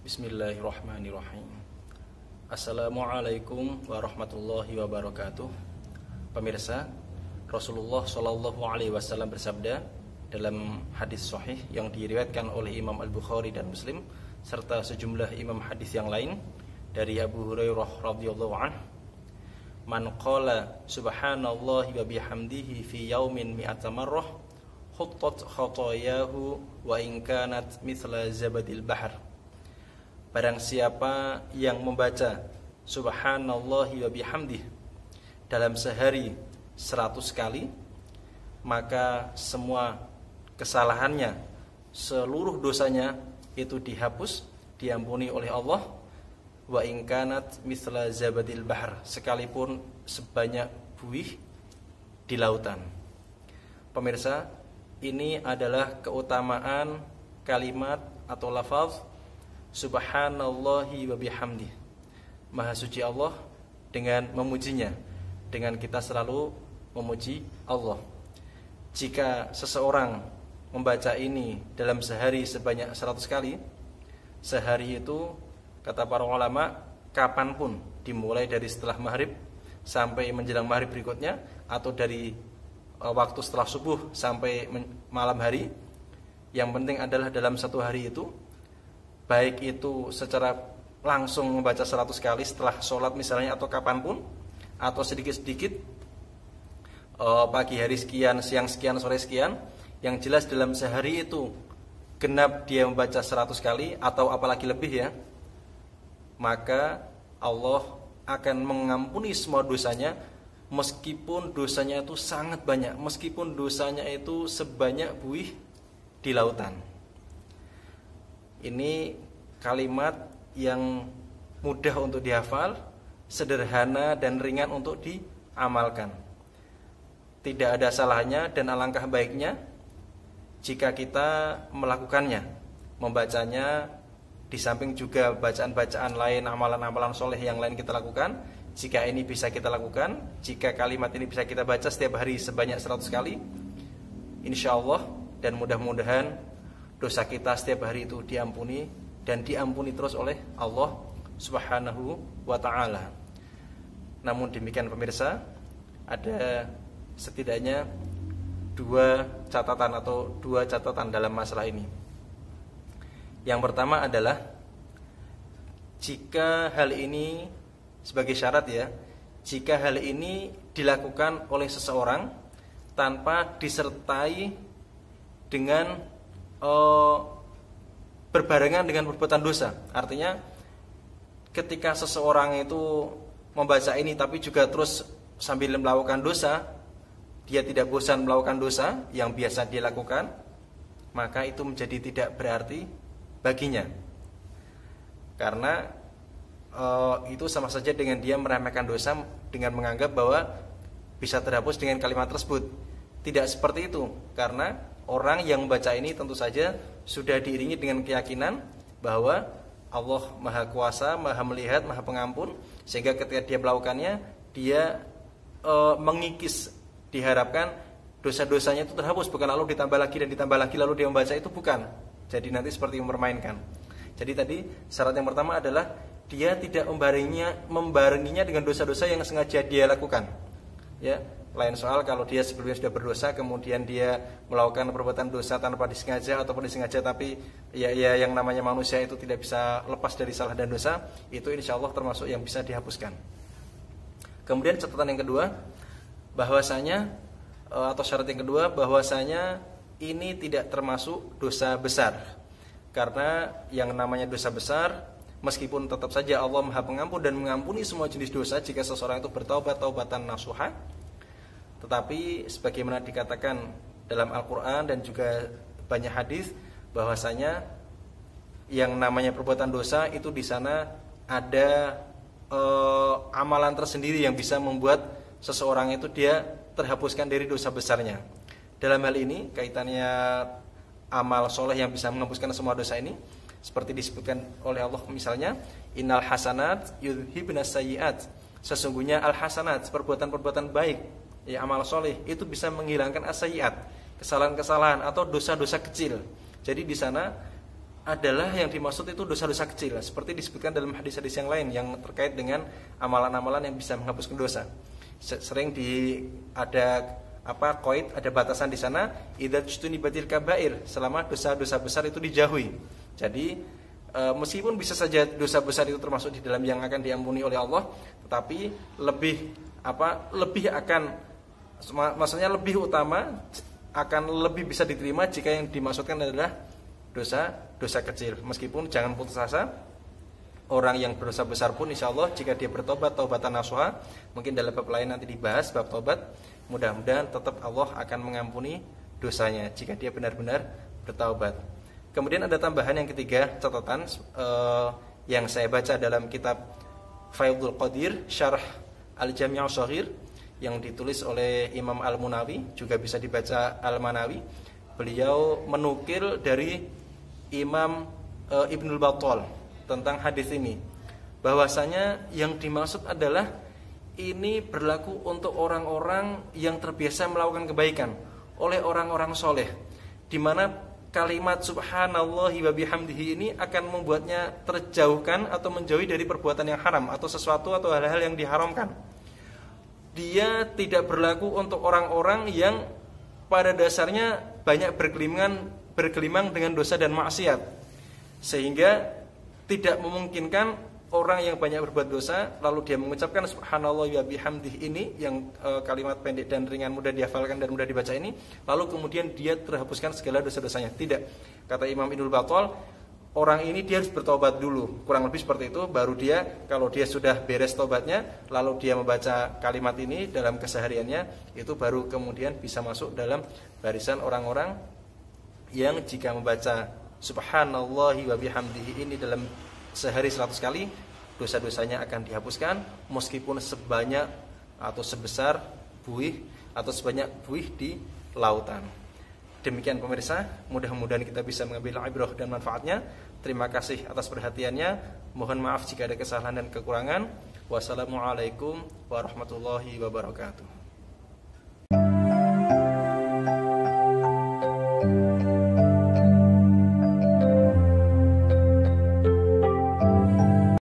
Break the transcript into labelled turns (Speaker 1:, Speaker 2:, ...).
Speaker 1: Bismillahirrahmanirrahim. Assalamualaikum warahmatullahi wabarakatuh. Pemirsa, Rasulullah Shallallahu Alaihi Wasallam bersabda dalam hadis sahih yang diriwayatkan oleh Imam Al-Bukhari dan Muslim serta sejumlah imam hadis yang lain dari Abu Hurairah radhiyallahu anhu, man qala subhanallahi wa bihamdihi fi yaumin mi'ata marrah khuttat khatayahu wa in kanat mithla zabadil bahr. Barang siapa yang membaca subhanallahi wa bihamdih dalam sehari 100 kali, maka semua kesalahannya, seluruh dosanya itu dihapus, diampuni oleh Allah. Wa in kanat mithla zabadil bahr, sekalipun sebanyak buih di lautan. Pemirsa, ini adalah keutamaan kalimat atau lafaz subhanallahi wa bihamdih. Maha suci Allah dengan memujinya, dengan kita selalu memuji Allah. Jika seseorang membaca ini dalam sehari sebanyak 100 kali, sehari itu kata para ulama kapanpun, dimulai dari setelah maghrib sampai menjelang maghrib berikutnya, atau dari waktu setelah subuh sampai malam hari, yang penting adalah dalam satu hari itu, baik itu secara langsung membaca 100 kali setelah sholat misalnya, atau kapanpun, atau sedikit-sedikit, pagi hari sekian, siang sekian, sore sekian, yang jelas dalam sehari itu genap dia membaca 100 kali atau apalagi lebih ya, maka Allah akan mengampuni semua dosanya, meskipun dosanya itu sangat banyak, meskipun dosanya itu sebanyak buih di lautan. Ini kalimat yang mudah untuk dihafal, sederhana dan ringan untuk diamalkan. Tidak ada salahnya dan alangkah baiknya jika kita melakukannya, membacanya, di samping juga bacaan-bacaan lain, amalan-amalan soleh yang lain kita lakukan. Jika ini bisa kita lakukan, jika kalimat ini bisa kita baca setiap hari sebanyak 100 kali, insya Allah dan mudah-mudahan dosa kita setiap hari itu diampuni, dan diampuni terus oleh Allah Subhanahu wa ta'ala. Namun demikian pemirsa, ada setidaknya dua catatan dalam masalah ini. Yang pertama adalah, jika hal ini sebagai syarat ya, jika hal ini dilakukan oleh seseorang tanpa disertai dengan berbarengan dengan perbuatan dosa. Artinya ketika seseorang itu membaca ini tapi juga terus sambil melakukan dosa, dia tidak bosan melakukan dosa yang biasa dia lakukan, maka itu menjadi tidak berarti baginya. Karena itu sama saja dengan dia meremehkan dosa dengan menganggap bahwa bisa terhapus dengan kalimat tersebut. Tidak seperti itu, karena orang yang membaca ini tentu saja sudah diiringi dengan keyakinan bahwa Allah Maha Kuasa, Maha Melihat, Maha Pengampun, sehingga ketika dia melakukannya, dia mengikis, diharapkan dosa-dosanya itu terhapus, bukan lalu ditambah lagi dan ditambah lagi lalu dia membaca itu, bukan. Jadi nanti seperti mempermainkan. Jadi tadi syarat yang pertama adalah dia tidak membarenginya dengan dosa-dosa yang sengaja dia lakukan. Ya, lain soal kalau dia sebelumnya sudah berdosa, kemudian dia melakukan perbuatan dosa tanpa disengaja ataupun disengaja, tapi ya yang namanya manusia itu tidak bisa lepas dari salah dan dosa, itu insya Allah termasuk yang bisa dihapuskan. Kemudian catatan yang kedua, bahwasanya atau syarat yang kedua, bahwasanya ini tidak termasuk dosa besar. Karena yang namanya dosa besar, meskipun tetap saja Allah Maha Pengampun dan mengampuni semua jenis dosa jika seseorang itu bertaubat taubatan nasuha, tetapi sebagaimana dikatakan dalam Al-Quran dan juga banyak hadis, bahwasanya yang namanya perbuatan dosa itu di sana ada amalan tersendiri yang bisa membuat seseorang itu dia terhapuskan dari dosa besarnya. Dalam hal ini kaitannya amal soleh yang bisa menghapuskan semua dosa ini, seperti disebutkan oleh Allah misalnya, innal hasanat yudhibnas sayyiat, sesungguhnya al hasanat, perbuatan-perbuatan baik, ya amal soleh itu bisa menghilangkan as-sayyiat, kesalahan-kesalahan atau dosa-dosa kecil. Jadi di sana adalah yang dimaksud itu dosa-dosa kecil, seperti disebutkan dalam hadis-hadis yang lain yang terkait dengan amalan-amalan yang bisa menghapuskan dosa. Sering ada qaid, ada batasan di sana, idza tunibatil kabair, selama dosa-dosa besar itu dijauhi. Jadi meskipun bisa saja dosa besar itu termasuk di dalam yang akan diampuni oleh Allah, tetapi lebih akan, maksudnya lebih utama, akan lebih bisa diterima jika yang dimaksudkan adalah dosa kecil. Meskipun jangan putus asa, orang yang berdosa besar pun insya Allah jika dia bertobat taubatan nasuha, mungkin dalam bab lain nanti dibahas bab tobat, mudah-mudahan tetap Allah akan mengampuni dosanya jika dia benar-benar bertaubat. Kemudian ada tambahan yang ketiga, catatan yang saya baca dalam kitab Faidul Qadir Syarh Al-Jami' Ash-Shaghir yang ditulis oleh Imam Al-Munawi, juga bisa dibaca Al-Manawi. Beliau menukil dari Imam Ibnul Battal tentang hadis ini, bahwasanya yang dimaksud adalah ini berlaku untuk orang-orang yang terbiasa melakukan kebaikan oleh orang-orang soleh, di mana kalimat subhanallahi wa bihamdihi ini akan membuatnya terjauhkan atau menjauhi dari perbuatan yang haram atau sesuatu atau hal-hal yang diharamkan. Dia tidak berlaku untuk orang-orang yang pada dasarnya banyak bergelimang dengan dosa dan maksiat, sehingga tidak memungkinkan orang yang banyak berbuat dosa lalu dia mengucapkan subhanallah wa bihamdih ini yang kalimat pendek dan ringan, mudah dihafalkan dan mudah dibaca ini, lalu kemudian dia terhapuskan segala dosa-dosanya. Tidak, kata Imam Ibnul Battal, orang ini dia harus bertobat dulu, kurang lebih seperti itu, baru dia, kalau dia sudah beres tobatnya lalu dia membaca kalimat ini dalam kesehariannya, itu baru kemudian bisa masuk dalam barisan orang-orang yang jika membaca subhanallahi wa bihamdihi ini dalam sehari 100 kali, dosa-dosanya akan dihapuskan meskipun sebanyak atau sebesar buih atau sebanyak buih di lautan. Demikian pemirsa, mudah-mudahan kita bisa mengambil ibrah dan manfaatnya. Terima kasih atas perhatiannya. Mohon maaf jika ada kesalahan dan kekurangan. Wassalamualaikum warahmatullahi wabarakatuh.